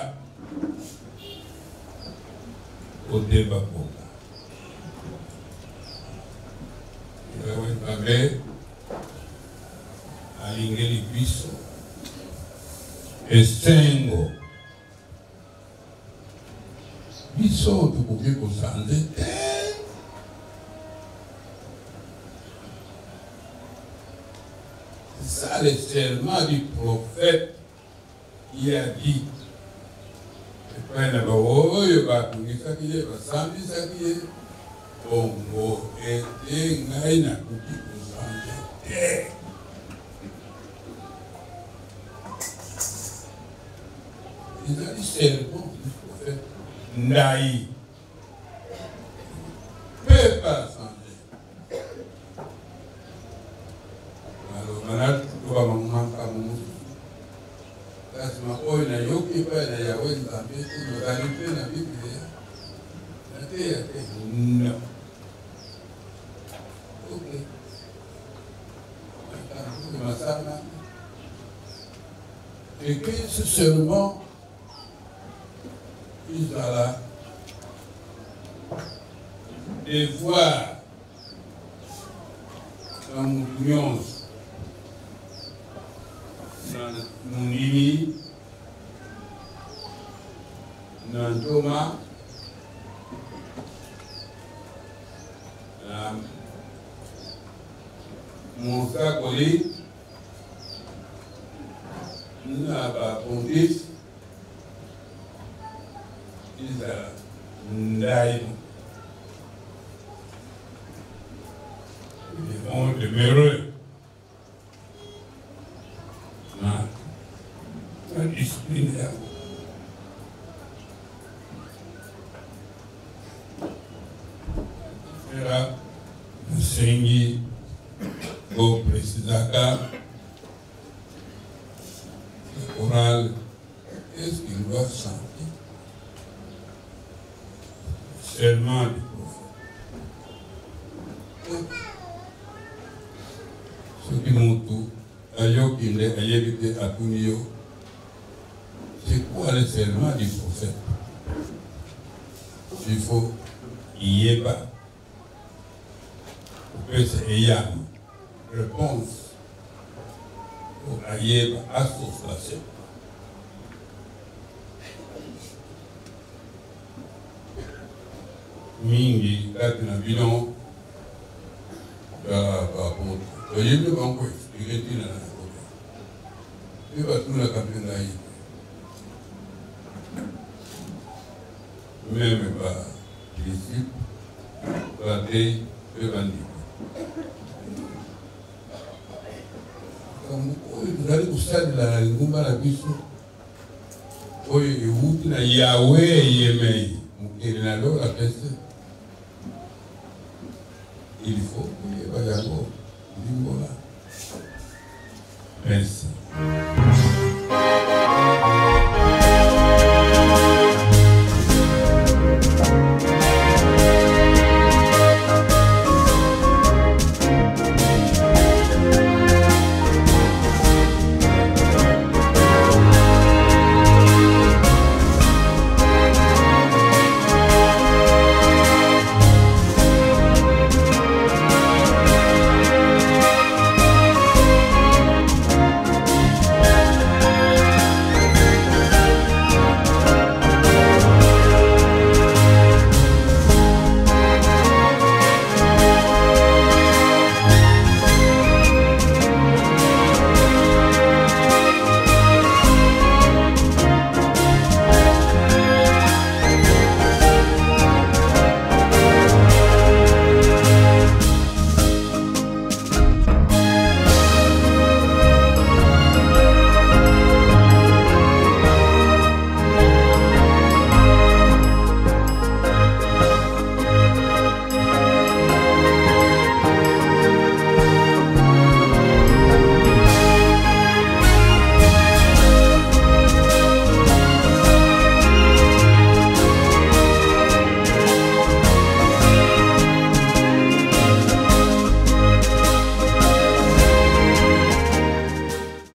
pote babonga Yahweh nzambe alingeli biso esengo biso tukoki kosanze te ça le serment du prophète qui a dit. Il a dit serment du prophète Ndaï. Peut pas changer. Alors, malade, tu vas m'en manquer à mon kasi makoyo na yoki pa na yawe nzambe tunozali pe na Biblia ate ate no ok masana et que ce serment Isala de voir dans mon union mon imi, non Thomas, mon Sakoli, n'a Pontis, Isala, Ndaï. Ils vont demeurer. Discipline era Sengi au Présidaka le choral, qu'est-ce qu'il doit chanter? Serment du prophète. Ce qui monte à Yokinde, à Yébite, à Punio. C'est quoi le serment du prophète? Il faut y ait pas. C'est Eyam. Réponse. Pour y ait pas association. Mingi, katina bidon. Il y a une banque qui est dans la côte. Il va tout la capitale. Même pas disciple, pas des évangéliques. Comme vous allez au stade de la Ngumba la Bissou, oui, vous na Yahweh Yemei, vous na l'eau la peste. Il faut qu'il y ait pas d'abord. Merci.